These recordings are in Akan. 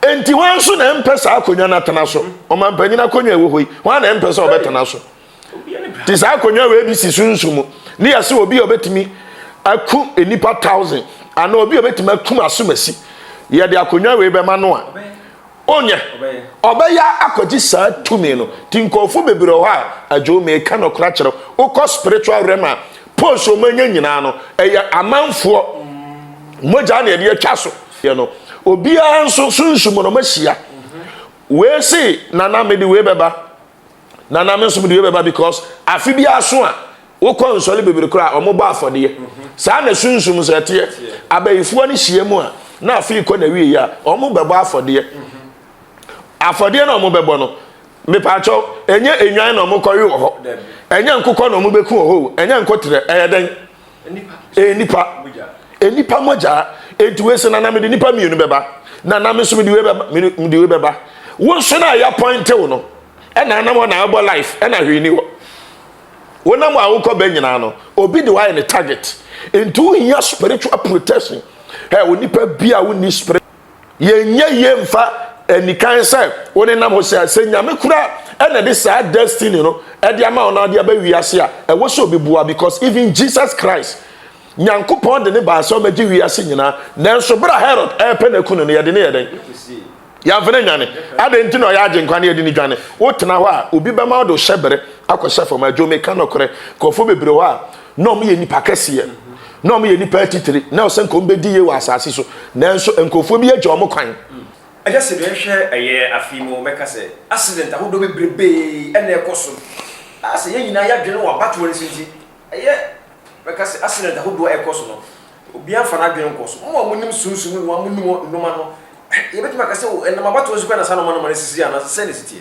enti wan so na empesa akonwa na tena so o man panyina akonwa ewo hoi wan na empesa obetena so ti sa akonwa we bi si sunsumu ni yase obi obetimi aku enipa 1000 ana obi obetimi akum asomasi ye de akonwa we be ma no a onye obeya akoji sa tumi no tinkofu bebere ho a adwo me ka no kra kire ukọ spiritual realm a poso manya nyina no eye amanfo moja na ye twa so ye no obi anso sunsumu no mahia we say nana me de we beba nana me so me de we beba because afi bi aso a ukọ nsole bebere kra omoba afode sa na sunsumu so ete abayifo ni hia mu a na afi ko na wie ya omobeba afode afode na omobebo no me pacho enye enwan na omokoyi wo ho enye nkukọ na omobeku wo ho enye nkotre eyeden enipa moja etuwe se na me de nipa mienu beba na me so me de we beba wo so na ya point wo no e na mo na abo life e na hwini wo wona mo awukọ ba nyina no obi de why ne target into here spiritual protection he wo nipa bia wo ni spirit ye mfa enikan say woni nam ho say nyame kura e na de sa destiny no e de ama ona de aba wiase a e wo so bibua because even Jesus Christ nyankopon de ne ba so magi wiase nyina nanso bra Herod e pe na kunu no ye de ne yeden ya fene nyane ade nti no ya age nkwane ye de ni dwane wo tena ho a obi be ma do hyebere akọhye fo ma dwome ka no kore kofo bebre ho a no mo ye nipa kese no mo ye nipa titiri na o sen ko mbedi ye wa asase so nanso enkofo bi agye omo kwan I just said, I feel make us say accident. I would be brebe and their costume. I say, you know, I don't know about what city. Because accident, I would do a costume. Beyond for not doing costume. Oh, when you soon, one no man. You better make us say, and my battle was going to send on my city and send it.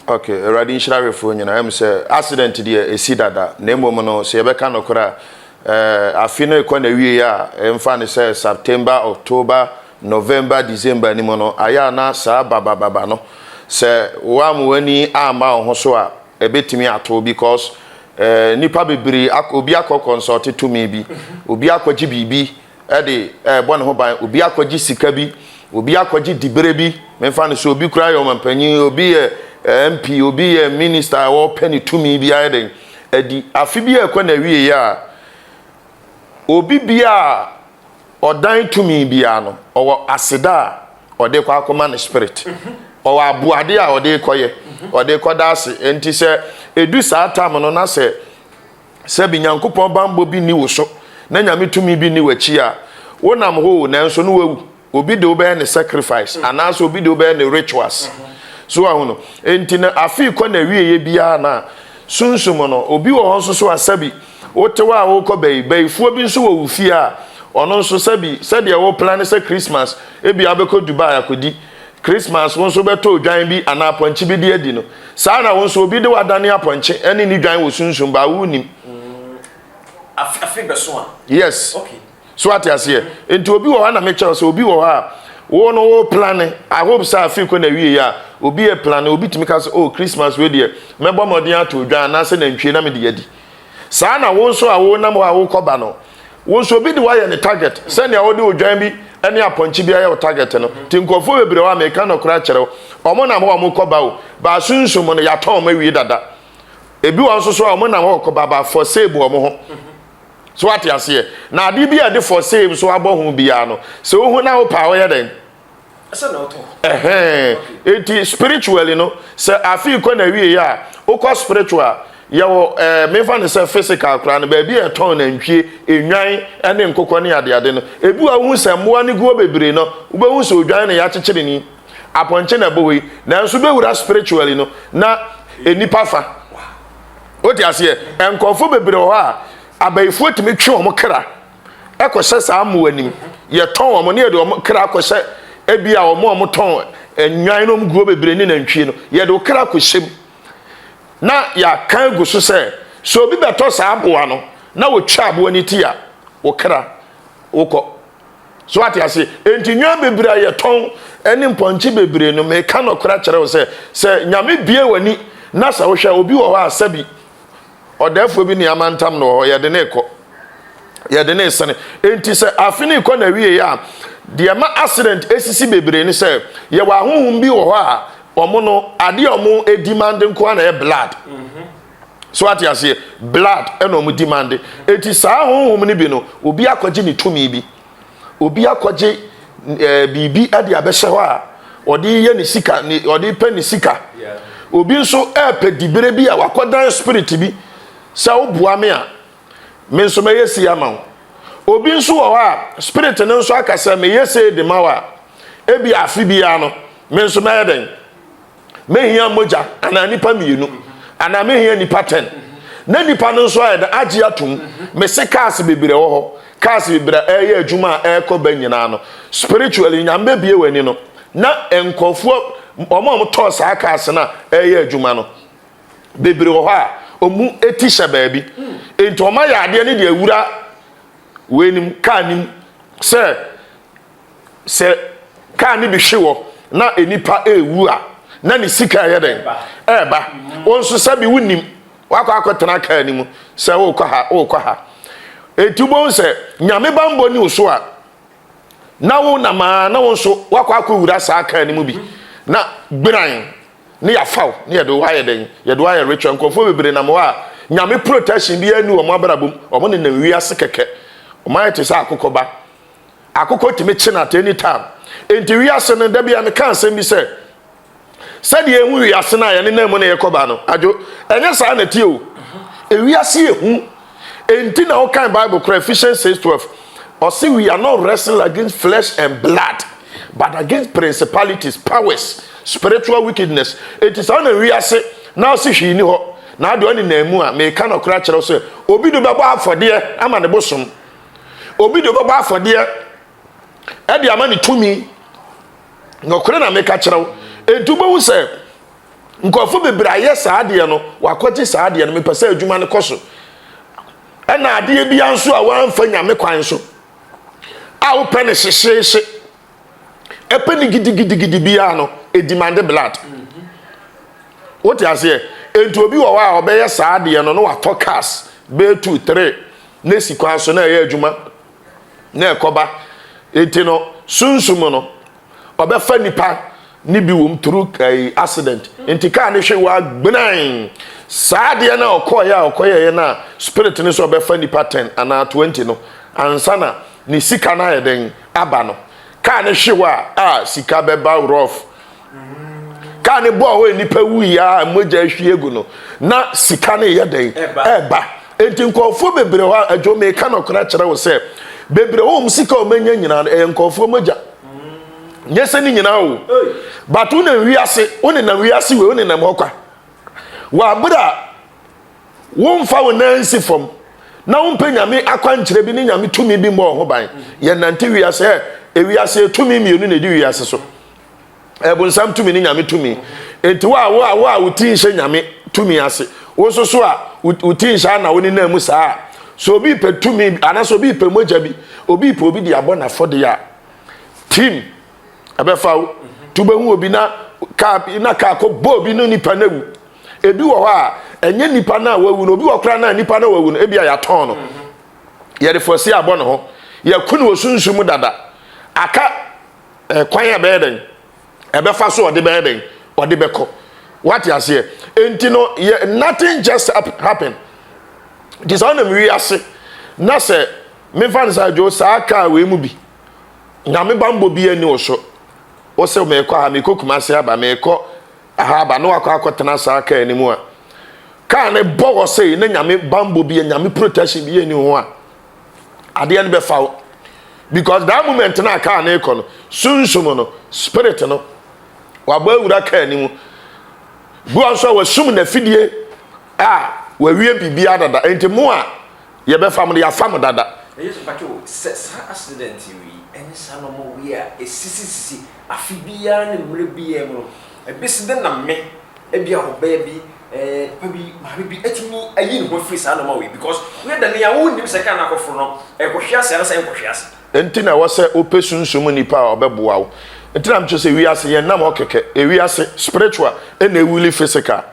Okay, Radin Shari phone, you know, I'm say accident today, a see that name woman, say, I can't occur. I feel no year, and finally say September, October. November, December, ni mono aya na sa baba no se wa mu wani ama ho so a ebetimi ato because nipa bebiri obi akọ consult to me bi obi akọji bibi e de bo ne ho ban obi akọji sika bi obi akọji dibere bi memfa ne so obi kura yo mampanyin obi MP obi minister wo penny to me bi ayeden edi afi bi ekọ na wie ya obi bia odan to me bia no owo aseda ode kwa akoma na spirit owo abuade a ode koye ode kodase enti se edu sa atam no na se bi nyankopon bambo bi ni wo so na nyame to me bi ni wachi a wonam ho na nso no wawu obi de obey ne sacrifice anaso obi de obey ne rituals so ahono enti na afi ko na wieye bia na sunsum no obi wo ho so asabi wotewa a wo ko beifuo bi nso wo fi a ono so sabi said ya wo plan say Christmas ebi abeko Dubai akodi Christmas won so beto dwan bi ana aponchi bi de adi no sa na won so obi de wadane aponchi eni ni dwan wo sunsun ba wunim afi beso a yes okay so what you say enti obi wo na me chere so obi wo ha wo no wo plan I hope say afi ko na wie ya obi e plan obi timi ka so oh Christmas we de mebo modin ato dwan na se na ntwe na me de adi sa na won so a wo na mo a wo koba no won so bi de why any target send ya wo de odwan bi ene aponchi bi aye target no tinkofo bebre wa me ka no kra kire omo na mo koba o ba sunsun mo no ya ton ma wi dada ebi won so omo na mo koba ba for save omo ho so what you say na ade bi ade for save so abo ho bia no so wo na wo pa wo ye den so na to eti spiritually no se afi ko na wi ya wo ko spiritual yawo me fa ne se physical kra no ba bi e ton na ntwie enwan ene nkokọ ne ade no ebi wa hu se moa ne go bebre no wo be hu se odwan ne ya kyekyere ni aponche na bowe na nso be wura spiritually no na enipa fa oti ase enkofo bebre ho a abaifo timi twe omo kra ekọhye sa amu anim ye ton omo ne ye de omo kra akọhye ebi a omo ton enwan no go bebre ni na ntwie no ye de kra akọhyem na ya kan gusu se so bi beto sa aboa no na wo twa aboa ni ti a wo kra wo so what you say enti nwa bebre ye ton eni mponchi bebre no me ka no kra kire wo se nyame bie wani na sa wo hwe obi wo ha asabi odafo bi ni amantam no ho ye de ne sene enti se afini ko na wie ya de ma accident esisi bebre ni say ye wa honhom bi wo ho a omo no ade omo demand nko na e blood so what you say blood e no omo demand eti saa honhom ni bi no obi akwaje ni tumi bi obi akwaje bibi ade abehye ho a odi ye ni sika ni odi pe ni sika obi nso pe dibere bi a wakodan spirit bi sa obua me a me nso me yesi ama obi nso wo a spirit ne nso akasa me yesi de mawa ebi afi bi ya no me nso me yeden me hia moja ana nipa mienu ana me hia nipa 10 na nipa no nso ayeda agi atum me se cars bebere wo ho cars bebere eye adwuma ko ba nyina no spiritually nyambe bie wani no na enkofuo omo to saa cars na eye adwuma no bebere wo ho a omu eti hye baabi enti oma ya ade ne de awura wenim kanim se kan bi hwewo na enipa ewu a na ni sika ye den eba wonso sabi wunim wakọ akọtena kan ni mu se wo kọ ha etubo se nyame bambo ni uso a na wo na ma na wonso wakọ akọwura saa kan ni mu bi na gbiran ne ya faw ne ye do wa ye den ye do wa ye ritual nkofo bebere na mo a nyame protection bi anu o mo abrabom o mo ne na wiase keke o ma yete sa akokoba akoko timi china at any time enti wiase ne da bia me kan sem bi se sadi ehu wiase na ye ne na mo ne yekoba no ajo enye sa na tie o wiase ehu enti na o kan Bible Ephesians 6:12 or say we are not wrestling against flesh and blood but against principalities, powers, spiritual wickedness. It is on a wiase now see hwi ni ho na ade oni na mu a me kan okra kire so obi do beba afode ama ne bosom obi do beba afode e de ama ne tumi ngokre na me ka kire entubo wu se nkofo bebra ye saade no wakoje saade no me pese adwuma ne koso e na ade bia nso a wanfa nyame kwan so a wo pene hyehyehye e pene gidigidi bia no e demand blood what you say enti obi wo wa obeye saade no no watokas be 2 3 na sikwa so na ye adwuma na ekoba enti no sunsum no obefa nipa ni bi wom through accident enti ka ne hwe wa gbenan saade na okoye na spirit ni so obefa nipa 10 ana 20 no ansana ni sika na yeden aba no ka ne hwe wa sika beba rough ka ne bo ho nipa wu ya moja hwe egu no na sika ne yeden eba enti nkofo bebre ho adwo me ka no kra kire wo se bebre ho musika o manya nyina nkofo moja nyese ni nyina o but una wiase one na wiase we one na mokwa wa bra won fa wonansi fom na won panyame akwankire bi ni nyame tumi bi mo ho ban ye nante wiase wiase tumi mienu na di wiase so ebonsam tumi ni nyame tumi enti wa utin hye nyame tumi ase wo so so a utin hye na woni na mu saa so obi pe tumi anaso obi pe moja bi obi pe obi di abona fode ya team abefa tuba hu obi na ka ko bo obi no nipa na wu ebi wo ha enye nipa na wawu no obi wo kra na nipa na wawu no ebi ya ton no ye refosi abona ho ye kunu osunsum dada aka kwan ya beden ebefa so ode beden ode beko what you say enti no nothing just happen this on them we ase na se me fan sa jo Sacr we mu bi na me bambo bi ani wo so wo se me ko ha me kokuma se aba me ko aba no akotena Sacr ani mu a ka ne bo wo se na nyame bambo bi nyame protection bi ani ho a ade an be fa because that moment na ka na eko no sunsum no spirit no wa ba wura ka ani mu bu anso wa sum na fidie wa wie bibia dada enti mu a ye be fam ya fam dada yes but you accident we any son mo we a sisi afibia ne mre bia mo e besi de na me e bia ho ba bi pabi ma bi etimi ayi ne ho free sa no mo we because we da ne ya wonim se ka na akofo no e ko hwiase na se en ko hwiase enti na wo se opesunsum nipa a obeboa wo enti na mcho se wiase ye na mo keke e wiase spiritual e na ewuli physical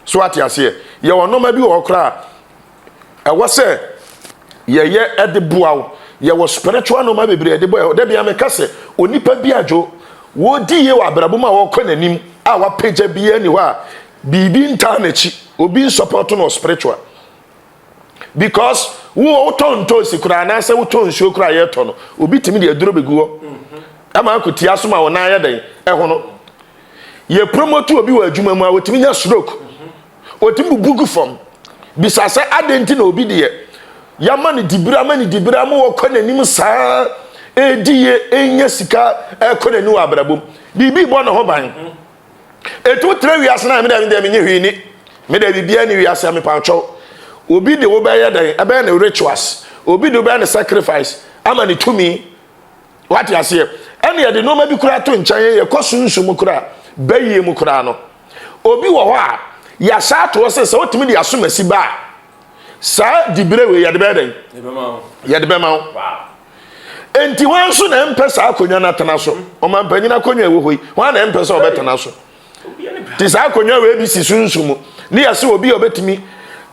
so ati ase ye wono ma bi wo kra e wo se ye ede boa wo ye was spiritual no ma bebre de boy de bia me kase onipa bi adwo wo di ye wa brabo ma wo kɔ nanim a wa pagya bi ani ho a bibi nta na chi obi support no spiritual because wo tonto sikura na se wo tonsuo kura ye to no obi timi de aduro begu ho ama akuti aso ma wo na ye den ho no ye promote obi wa adwuma mu a wo timi nya stroke o timi bugu form bisase adenti na obi de yama ni dibira mo wo kɔ nanim saa ediye enya sika ekɔ nani wa abrabom bibi bo no ho ban etu tre wi asena me da me nye hwi ni me da bibia ni wi asa me pacho obi de wo ba ye dan ebe na rituals obi de wo ba na sacrifice ama ni tumi what you say ene ye de no ma bi kura to nkan ye kɔsunsu kura bayi mu kura no obi wo ho a ya sa to se otimi de asomasi ba sa dibire we ye de be dan ye de be ma wow enti wanso na empesa akonya na tena so o man panyina akonya we hoi wan na empesa obetena so ti sa akonya we bi si sunsumu ni ya se obi obetimi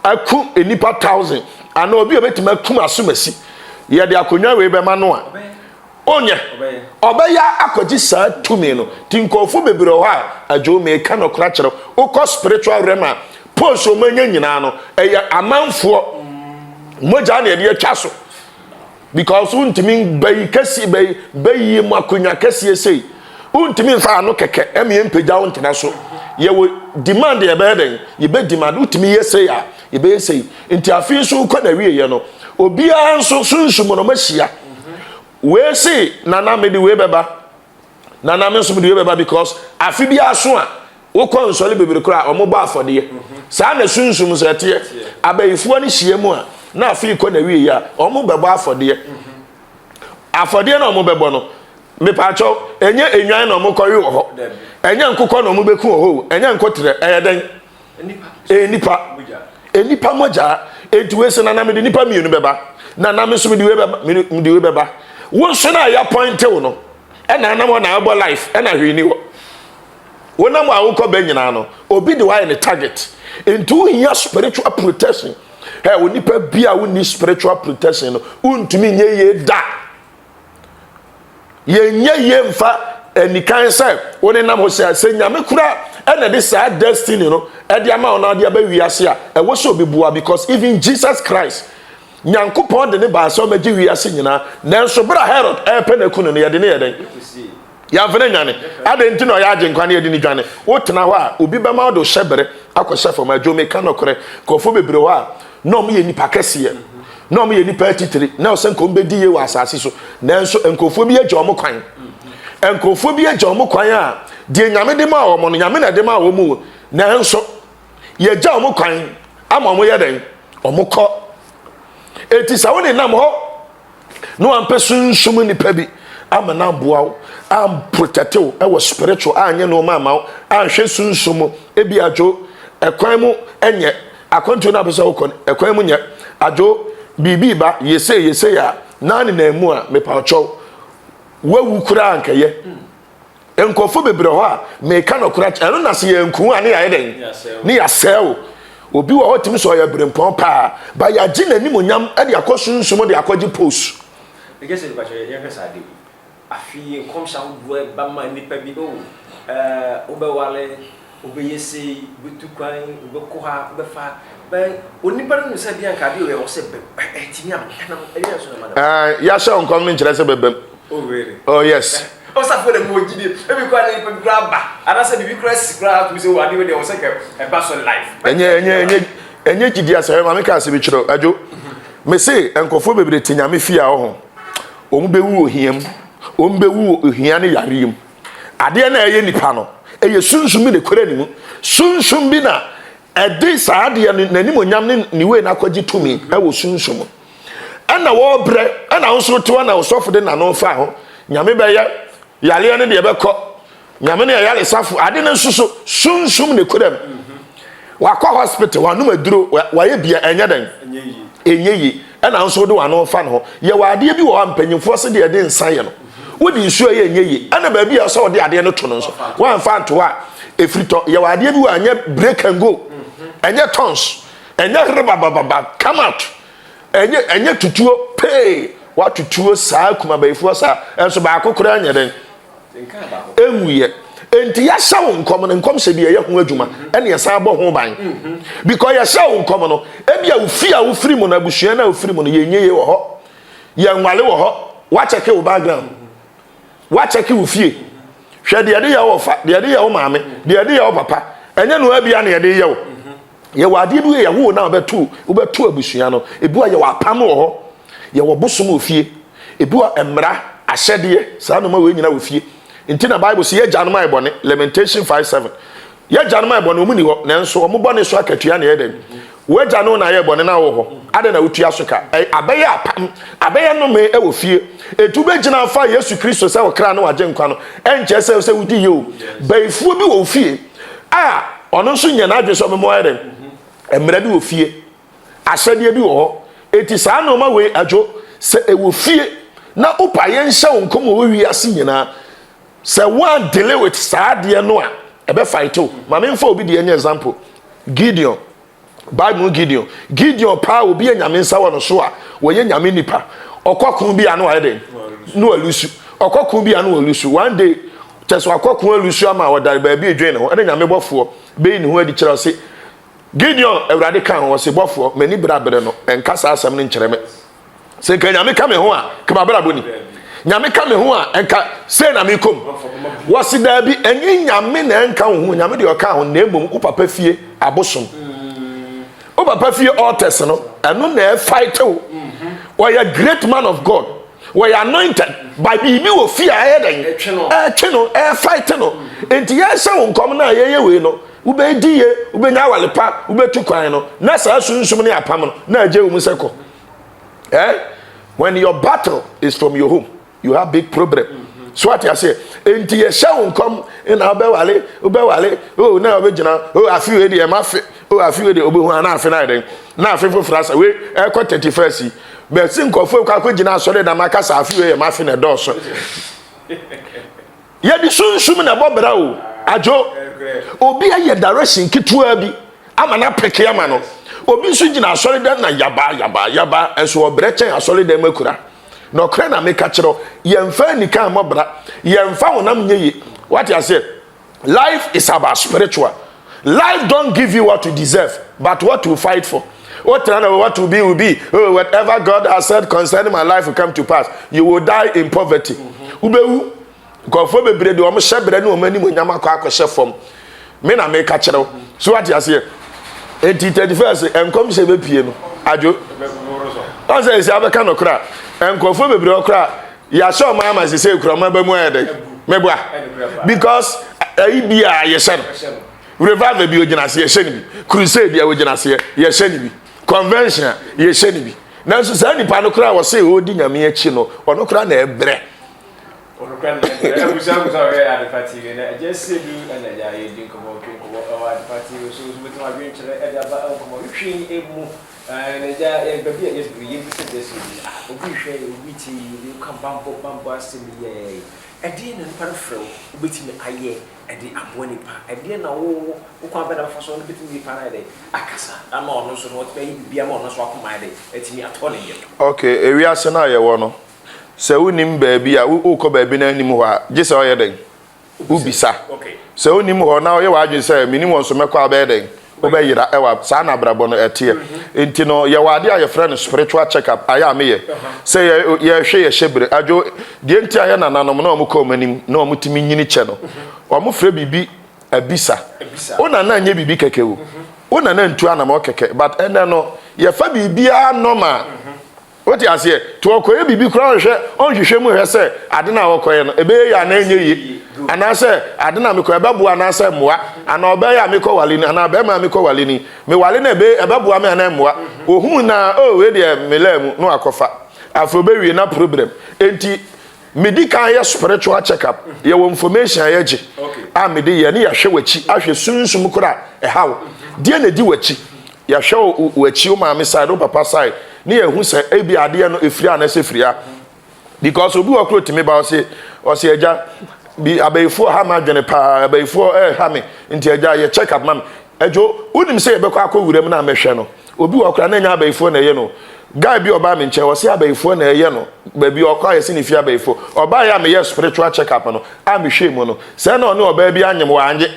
aku enipa 1000 ana obi obetimi akum asomasi ye de akonya we be ma no a onye obeya akoji sa tumi no tinkofo bebre ho a adwo me ka no kra kire ukọ spiritual realm a post o manya nyina no eya amanfo moja na ye twa so because untimi bayi kasi bayi mu akonya kasi sei untimi fa no keke eme mpagya untena so ye wo demand ye be den ye be demand utimi ye sei a ye be sei nti afi so ko na wie ye no obi an so sunsumo no mahia we sei nana me de we beba nana me so me de we beba because afi bi aso a wo ko nsole bebere kura o mo ba afode sa na sunsum so ete abayifo ni hie mu a na afi ko na wie ya o mo bebo afode afode na o mo bebo no me pa cho enye enwan na o mo koyi wo ho enye nkokọ na o mo beku wo ho enye nkotre eyeden enipa moja etuwe se na me de nipa mienu beba na me so me de we beba wo so na ya point wo no e na mo na abo life e na hwini wo wona mo awukọ ba nyina no obi de why the target into here spiritual protection hey woni pa bia woni spiritual protection no untumi nye ye da ye nye ye mfa enikan say woni nam ho say nyame kura e na this destiny no e de ama ona de aba wiase a e wo so obi bua because even Jesus Christ nyankopon de ne ba so ma gi wiase nyina nanso bra Herod e pe na kunu no ye de ne ye den ya vene nyane adenti no ya agenkwa ne yedi ni dwane wotena ho a obi ba ma do hyebere akọhye fo ma dwome ka nokore kofo bebre ho a no mo ye nipa kese no mo ye nipa titiri na o sen ko mbedi ye wa asase so nanso enkofo bi agye omo kwan enkofo bi agye omo kwan a de nyame de ma omo no nyame na de ma omo nanso ye gye omo kwan ama omo ye den omo kọ eti sa woni nam ho no ampesunsumu nipa bi ama na boawo am protective e was spiritual anye no mama anhwe sunsumo ebi ajo ekwan mu enye akonto na besa ukon ekwan mu nye ajo bibi ba yese ya nani na emu a mepacho wawu kura ankaye enkofo bebre ho a me ka no kura eno na se yanku ane ya den ni ya sel obi wo hotimi so ya brempon pa ba ya gi na nimonyam e de akosunsumo de akogi post egese de ba che ye fesa de afi comme ça on doit ba ma ni pa bi o obe wale obe yesi butu kwan obe koha obe fa ba oni pa no se bia ka bi o se be timi am na e so na madam ya sha onkom ni kire se bebem oh really oh yes o sa for dem mo gidi e bi kwa ni pa graba ana se bi kra sikra to se o ade we de o se ke e ba so life enye gidi asa ma me ka se bi kiro ajo me se enkofo bebre tinyame fia ho omu bewu ohiam ombewu ohia ne yarem ade na eye nipa no eye sunsum bi ne kore ni mu sunsum bi na ede saade na nimonyam ne niwe na kwaji tumi e wo sunsum ana wo bre ana nso to na osofo de na no fa ho nyame be ye yale ne de be kọ nyame ne yale safu ade ne nsuso sunsum ne kore wakọ hospital wanu maduro waye bia enya den enye yi ana nso de wanu fa no ye wade bi wo ampanyimfo se de nsan ye no wodi nsuo ye enyeyi ana ba bia so de ade no to no so wan fa nto a efrito ye wade bi wa anye break and go enye tons enye rebababa come out enye tutuo pay watutuo saa kuma bayifo saa enso ba akokora anya den enwuye enti ya sha wo nkom no nkom se bia ye ho adwuma ene ya sa bo ho ban because ya sha wo nkom no ebia ufia wo free mo na busua na wo free mo no ye nyeye wo ho ye nwale wo ho wa check wo background wa check wo fie hwe de ya wo fa de ya wo maame de ya wo papa enye no abia na de ya wo ye wade bi ye wo na obetu abusua no ebu ya wo apam wo ho ye wo bosom ofie ebu emra ahyede saa no ma we nyina wo fie nti na bible say ye janoma ebone Lamentation 5:7 ye janoma ebone omu ni ho nanso omu bone so akatua na ye dem we jano na ye bone na wo ho ade na wotua so ka abaye apam abaye no me e wo fie etu be gina fa Yesu Kristo se wo kra na waje nkwa no enche se wudi ye o baifuo bi wo fie ono so nya na adwe so memo ere emra bi wo fie ahyede bi wo ho eti saa no ma we adwo se e wo fie na opa ye nhye wo nkom wo wi ase nyina se one delay with saade no a ebe fight o ma me mfa obi de any example Gideon Bible Gideon pa obi anyame nsa wo no so a wo ye nyame nipa okokun bi anu ade no alusu okokun bi anu alusu one day teso akokun alusu ama wo dare ba bi edwen no ade nyame bofo be ni ho adi kire se Gideon ewrade kan ho se bofo mani brabere no enkasa asam ne nkyereme se kan nyame ka me ho a ka babra boni nyame ka me ho a enka se na me kom wose da bi enyi nyame na enka ho nyame de oka ho na emom wo papa fie abosom wo papa fie altars no eno na fight o we are great man of God we are anointed by bibi wo fie ayeden tweno fight no enti ya se wo nkom na ye we no wo be die wo be nya walepa wo be tukwan no na sa sunsum ne apam no na aje wo museko when your battle is from your home you have big problem. So what I say, enti ye sha won kom na obewale oh na obegina oh afi we de ma fi oh afi we de obehu na afi na den na afi frasa we e ko 31st be sin kofo kwa gina asore da maka sa afi we ma fi na do so ye di sunsum na bobra o ajo obi aye direction kitua bi ama na peke ama no obi su gina asore da na yaba enso obrechen asore da makura no kra na make kachiro yemfa nika mobra yemfa wonam nyeye what I say life is about spiritual life don't give you what you deserve but what you fight for what will be will be oh, whatever God has said concerning my life will come to pass you will die in poverty ubewu gofo bebre de o mo shebre ne o mani mo nyama kwa akose fom me na make kachiro so what I say 31st enkom se be pie no ajo on say se abeka no kra enkofo bebre okra ya show my am say kra ma ba mu ede mebua because bia ye shen revival bi ogina se ye shen bi crusade ya ogina se ye shen bi convention ye shen bi na so sa nipa no kra wo say o di nyame achi no ono kra na ebre ono kra na ebre abusa we at the party na just say do and ya ye din ko at the party so with my green chere e da ba ko mo hwin emu and ja e baby yes we use this obi hwe obi ti you come bambo asemi ye e dey na npa frɛ obi ti me aye e dey abone pa e dey na wo kwa beda fa so no biti mi pa na dey akasa ama ono so no what be bia ma ono so akoma dey etimi atone ye okay ewi ase na ye wo no se unim baabi a ukọ baabi na anim ho a je se oye den ubisa okay se unim ho na oye wa adwe se minim won so mekọ aba den obeyira ewa sa na brabo no etie enti no ye wade a ye friend spiritual check up aya me ye say ye hwe ye shebre ajo die enti aya na nanom na omukọ manim na omutimi nyini che no omufre bibi abisa ona na anye bibi keke wo ona na ntu anam okeke but ene no ye fa bibi a normal what you say to okoye bibi kura hwe onhwehwe mu hwe se ade na okoye no ebe ya na enye yi ana se ade na meko ebabu ana se moa ana obe ya meko wale ni ana be ma meko wale ni me wale na ebe ebabu ama na moa ohun na o we de melemu no akofa afro be wie na problem enti medical ya spiritual check up ye wo information ya je a me de ye ne ya hwe wachi ahwe sunsum kura hawo de na di wachi ya hwe wachi o ma me side o papa side ni ehun se ebi ade no efiri ana se firia because obi wa kloti me ba o se eja bi abayfo ha ma dwene pa abayfo ha me nti eja ye check up mam ejo unim se ye bekọ akọ wuram na mehwe no obi wa kra na nya abayfo na ye no guy bi oba me nche wo se abayifo na eye no ba bi okwa yesi ni fi abayifo oba ya me yes spiritual check up no a me hwe mu no se na one oba bi anyem wa anje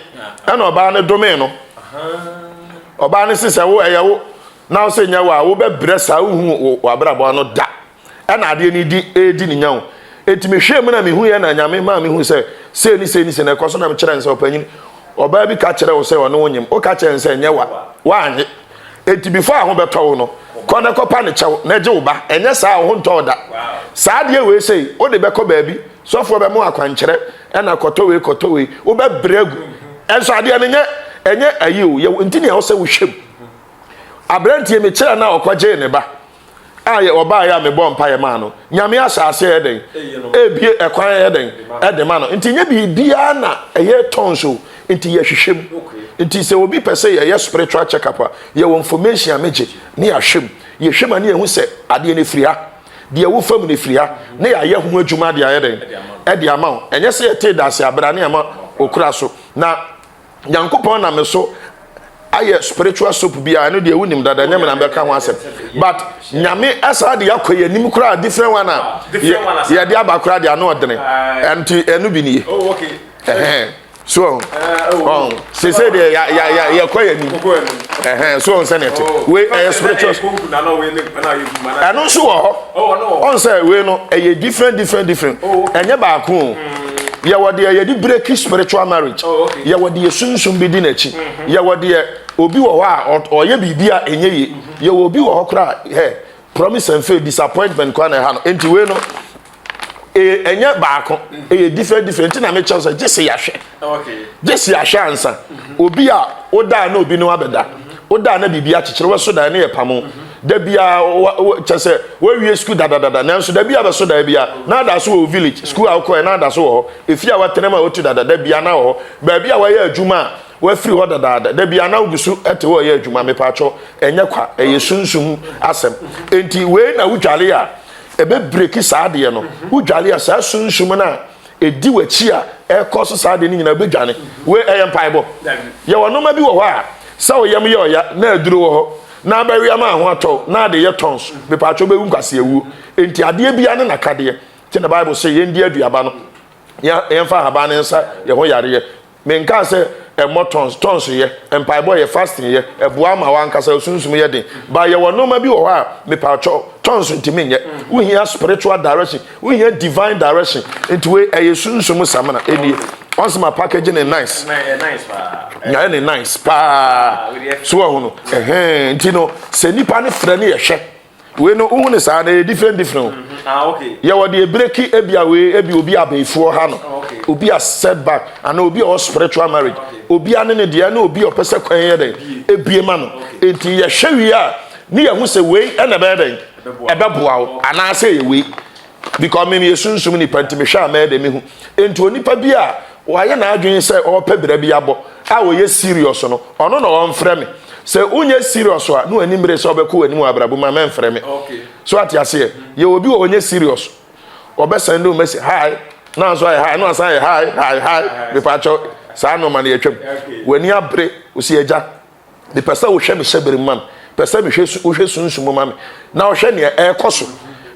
na oba ne dome no oba ne sise wo eye wo na wo se nya wa wo be bresa wo hu wa brabo no da na ade ni di ni nya wo eti me hwe mu na me hu ye na nyame ma me hu se se na ekoso na me kire nse opanyin oba bi ka kire wo se wo no wonyem o ka kire nse nya wa anye eti before ho beto wo no kone kopa ne chew na je wo ba enye saa ho nto da saa de we sei o de beko baabi sofo be mu akwankere na koto we wo be bregu enso ade ne enye ayi o ye ntini ho se wo hwem abrantie me kire na okwaje ne ba aye oba ya me bom pa ye ma no nyame asase eden ebie ekwan eden edema no nti nye bibia na eye tonso nti ye hwehwem nti se obi pese ye spiritual check up ye information ameje ne ya hwem ye hwema ne ehu se ade ne firi ha de wo fam ne firi ha ne ya ye ho adwuma de ayeden ede ama enye se ye te dase abra ne ama okura so na yankopon na me so aye spiritual soup bia no de wunim dada nyame na beka ho asem but nyame asa de yakoye nim kura different one ye de abakura de ano odene enti enu bi ni oh okay so se de ya koye nim so on senet we spiritual na no we na you anu so ho on say we no e different enye ba ko ya wode ya di break spiritual marriage ya wode ya sunsun bi di na chi ya wode obi wo ha oye bibia enye ye ya obi wo kra promise and fail disappointment kwa na ha no enti we no enye baako different na me chance jese ya hwe jese ya hwe ansa obi a oda na obi no abeda oda na bibia kekere we so da na ye pamo da bia chese we wie school da na so da bia be so da bia na da so village school akọ na da so ho efi a watenema otu da bia na ho ba bia wa ye adwuma we free ho da bia na ogusu ete wo ye adwuma me pacho enye kwa eye sunsun asem enti we na wudwale a ebe break saade no wudwale a sa sunsun na edi wachi a ekoso saade ni nyina bedwane we empaibo ye wonoma bi wo ho a sa oyam ye oya na aduro wo ho na bawia ma ho ato na de ye tons be pacho be wunkase ewu enti ade bia ne nakade ti na bible say ye ndi aduaba no ye fa haba ne nsa ye ho yare ye me nka se tons ye empaibo ye fasting ye eboa ma wankasa sunsum ye den ba ye wonoma bi wo ho a me pacho tons ntimi nye we hear spiritual direction we hear divine direction into we e sunsum samana eni once my packaging is nice pa nya e nice pa so ho no ntino se nipa ne frɛ ne ye hwɛ we no hu ne sa na different okay ye wo de breaki ebia we ebi obi abefuo ha no obi a setback and obi a spiritual marriage obi ane ne de na obi opese kwan ye den ebie ma no enti ye hwɛ wi a ne ye hu se we na be den ebeboa wo ana se ye we because me yesunsum ni panti me hwɛ a me de me hu enti onipa bi a waye na adwen se o pa bira bi abo a wo ye serious no ono na won frɛ me se unye serious a no ani mire se obekọ ani mu abrabo ma men frɛ me so ati ase ye obi wo onye serious obesend o message hi na so hi no say hi be pacho sa no ma na yetwam wani abre osi eja the person wo hwɛ me hyebere mam person me hwɛ sunsun mam na wo hwɛ ne ekoso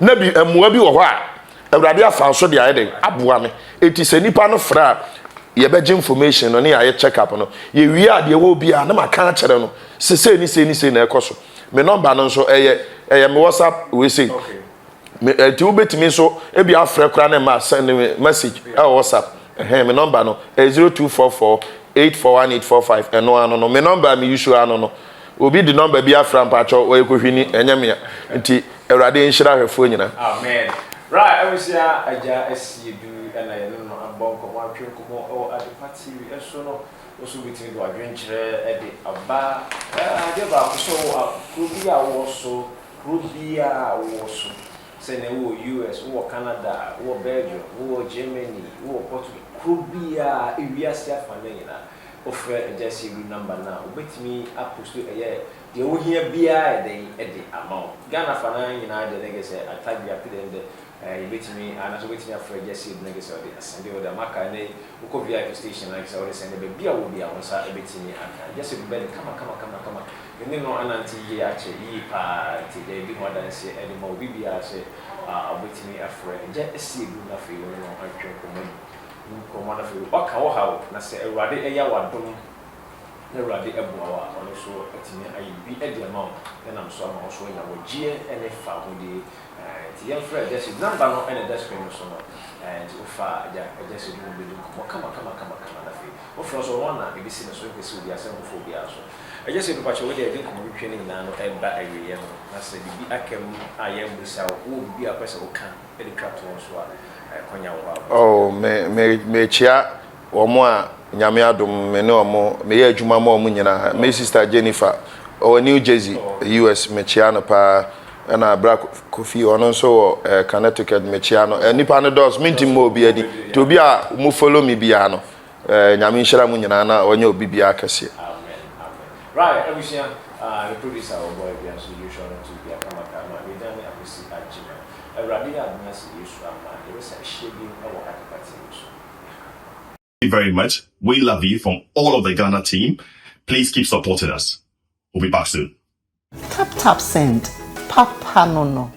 na bi amoa bi wo hɔ a awurade afa so de ayede aboa me eti se nipa no fra ye beje information no ne aye check up no ye wi ade wo bia na maka kere no se na ekoso me number no so eye me WhatsApp we say me ti wo betimi so e bia afre kra na ma send me message e WhatsApp me number no 0244 841845 eno ano no me number me usual ano no obi di number bia afra mpacho we kohwini enyamia nti awurade nhira hwefo nyina amen right I was aja esiedu na ye no abonko watwe komo o adepati eso no oso bitimi do adwenkyere e de aba ade ba ko so krobia wo so se ne wo US wo Canada wo Belgium wo Germany wo Portugal krobia ewiase afane nyina ofre agency number na obetimi aposto eye de wo hia bia e de amount Ghana fana nyina de negese atagbi apide you bet me, and as waiting for Jesse Niggas or the Sunday or the Maca, and who VIP station like so, and the beer will be on Saturday betting me. And Jesse Ben, come on. You know, an auntie actually, they be more than say anymore. We are say, waiting me a friend. Just see good enough for you, I drink come on of you. What how, I say, a radi a yawa dum. The radi a boa, and also I be at the amount, then I'm so I'm also in our G and a family. The young friend, there's a number no any desk cream or so, and so far, yeah, I just do come on. What for so one, I be seen as well as we are some phobia. I just said to watch away, I didn't come training now, and back again. I said, I am with our would be a person who can any crap to us. Oh, me chia or more Yamiadum, me no more, me juma more munina, me sister Jennifer, or New Jersey, US, Mechiana pa. And I black coffee on also Connecticut Mechiano and Nipano does minting more be to be a move follow me piano. Yamin Sharamunana or your Bibiacasi. Amen. Right, every year, the producer or boy be as usual to be a Kamakama, we done a visit at Jimmy. A Rabia message you swam, there was a shading of what Thank you very much. We love you from all of the Ghana team. Please keep supporting us. We'll be back soon. Tap send. Papa no.